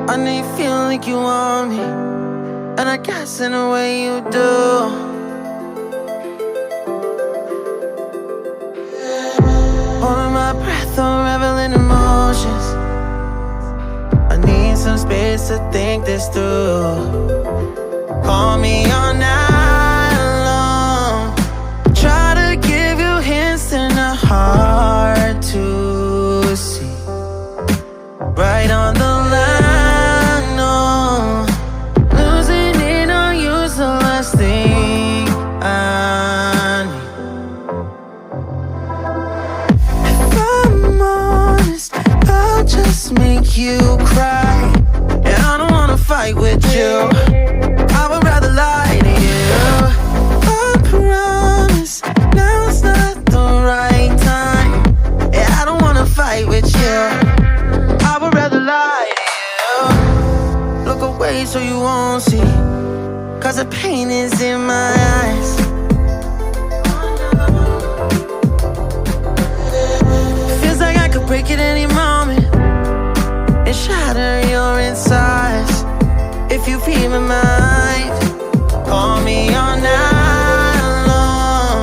I know you feel like you want me, and I guess in a way you do. Holding my breath, unraveling emotions. I need some space to think this through. Call me all night long. Try to give you hints and a hard to see. Right on the line, no. Losing it on you's the last thing I need. If I'm honest, I'll just make you cry. And I don't wanna fight with you. I would rather lie to you. I promise, now's not the right time. Yeah, I don't wanna fight with you. I would rather lie to you. Look away so you won't see, 'cause the pain is in my eyes. Feels like I could break at any moment and shatter your insides. If you feel my mind, call me all night long.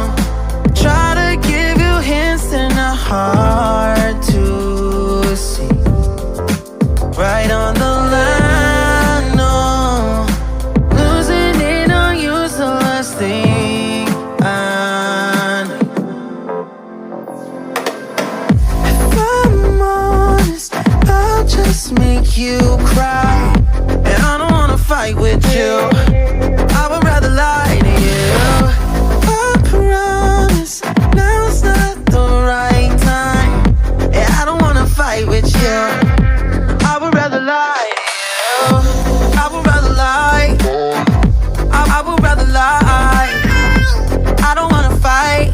Try to give you hints and a hard to see. Right on the line, no. Losing it on you's the last thing I need. If I'm honest, I'll just make you cry. And I don't wanna fight with you. I would rather lie to you. I promise, now's not the right time. Yeah, I don't wanna fight with you. I would rather lie to you. I would rather lie. I would rather lie. I don't wanna fight.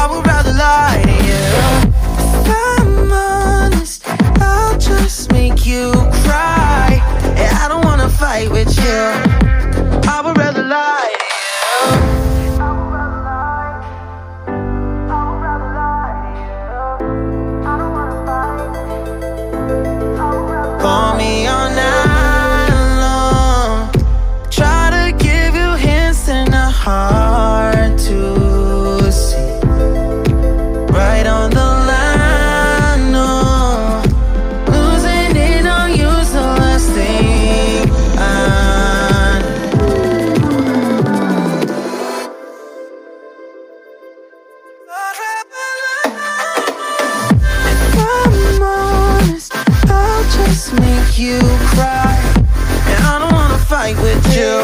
I would rather lie to you. If I'm honest, I'll just make you cry. Yeah, I don't wanna fight with you. I would rather lie to you. Call me all night long. Try to give you hints and a hard to see. Right on the line, no. Losing it on you's the last thing I need. If I'm honest, I'll just make you cry. And I don't wanna fight with you.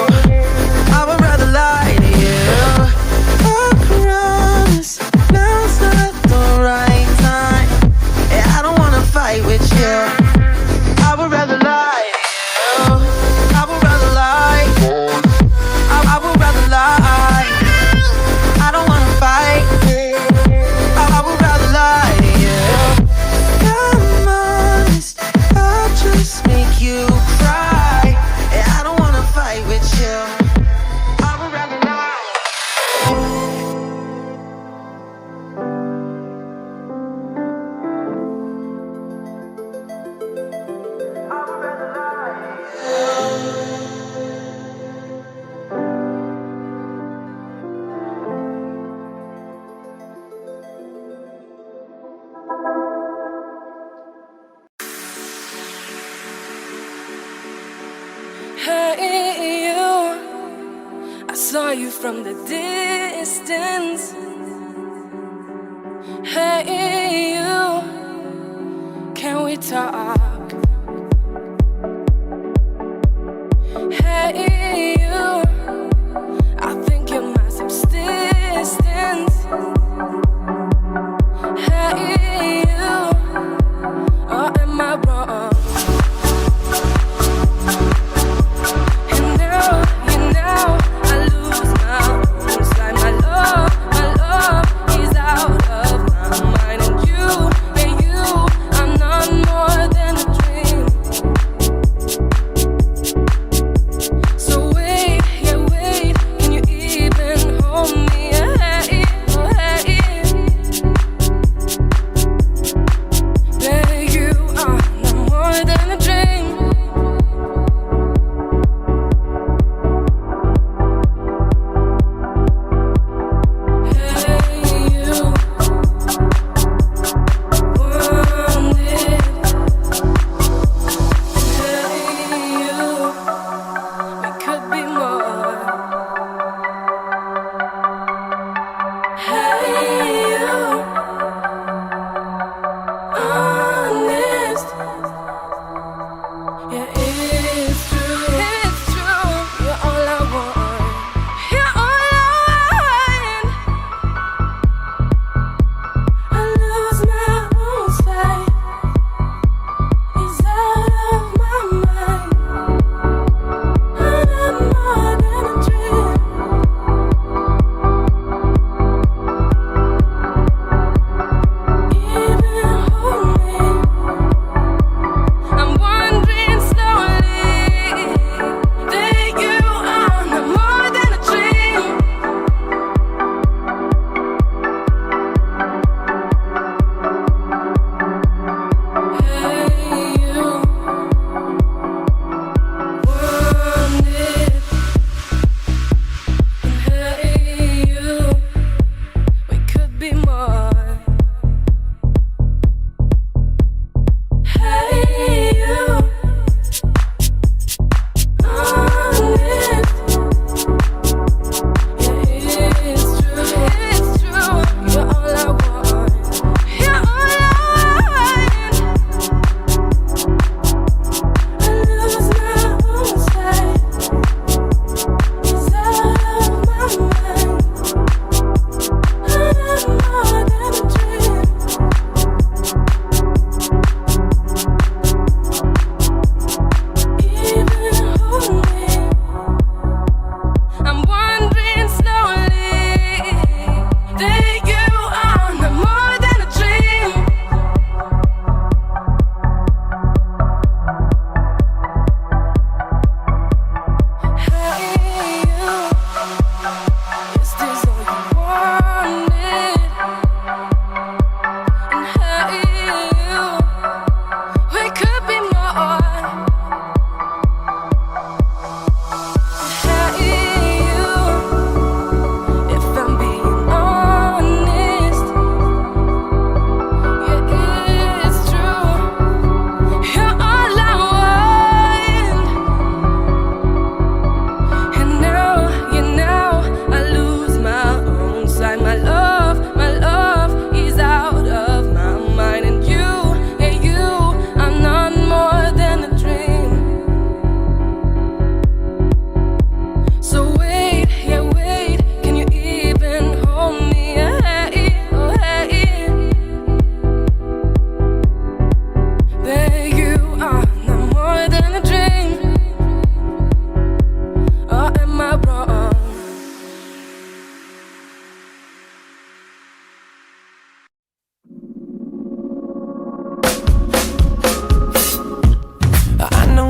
I would rather lie to you. I promise, now's not the right time. Yeah, I don't wanna fight with you. I would rather lie to you. I would rather lie. I would rather lie. I don't wanna fight. I would rather lie to you. I'm honest, I'll just make you cry. Yeah, I don't wanna fight with you. I would rather lie. I would rather lie. Hey you, I saw you from the distance. Hey you, can we talk? Hey you, I think you're my subsistence. Hey you, or am I wrong? I lose my own side. My love is out of my mind. And you, I'm not more than a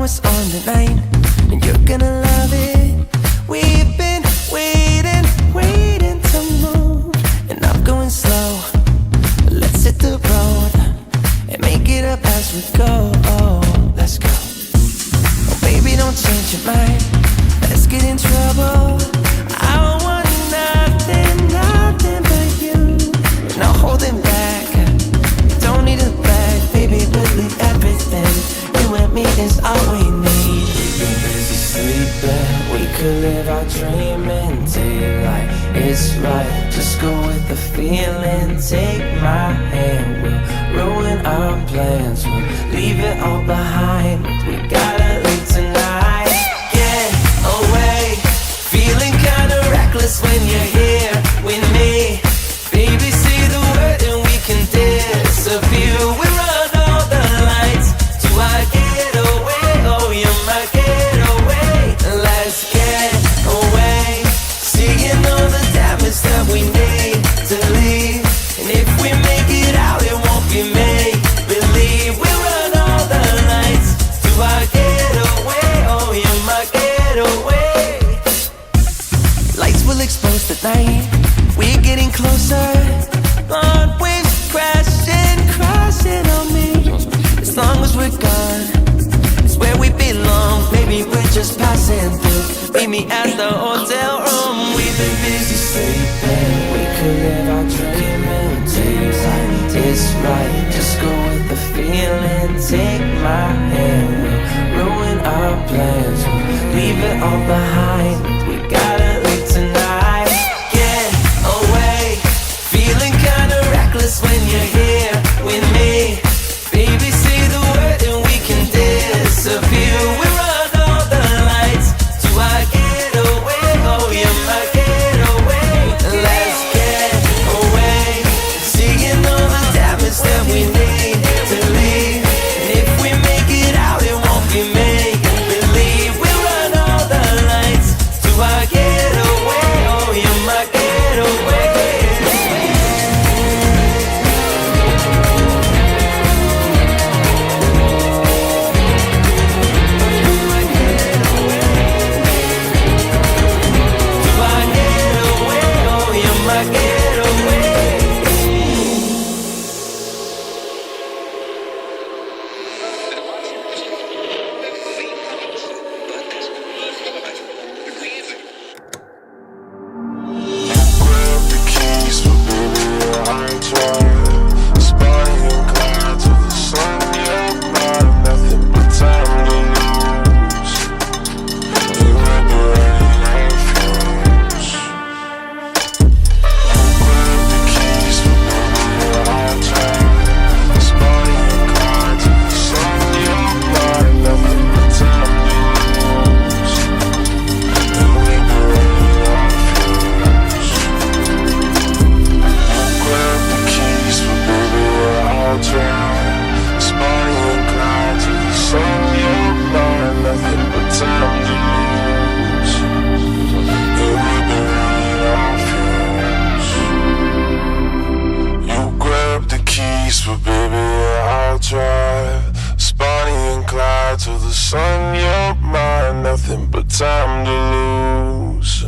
what's on tonight, and you're gonna love it. We've been waiting to move, and I'm going slow. Let's hit the road and make it up as we go. Oh, let's go. Oh, baby, don't change your mind. Let's get in trouble. I want nothing but you. No holding back. Don't need a bag, baby. Really everything. You and me is all we need. We've been busy sleeping. We could live our dream in daylight. It's right. Just go with the feeling. Take my hand. We'll ruin our plans. We'll leave it all behind. We gotta leave tonight. Get away. Feeling kinda reckless when you're here with me. Baby, say the word and we can disappear. We run all the lights to our getaway. Oh, you're my getaway. Let's get away. Seeing all the damage that we need to leave. And if we make it out, it won't be make believe. We run all the lights to our getaway. Oh, you're my getaway. Lights will expose the night. We're getting closer. Blonde waves crashing on me. As long as we're gone, it's where we belong. Maybe we're just passing through. Meet me at the hotel room. We've been busy sleeping. We could live our dream in daylight. It's right. Just go with the feeling. Take my hand. We'll ruin our plans. We'll leave it all behind. We gotta leave tonight. Get away. Feeling kinda reckless when you're here with me. Baby, say the word and we can disappear. We run all the lights to our getaway. Oh, you're my getaway. Let's get away. Seeing all the damage that we need to leave. And if we make it out, it won't be make believe. We run all the lights to our getaway. Oh, you're my getaway. Time to lose,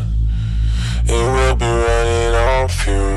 and we'll be running on fumes.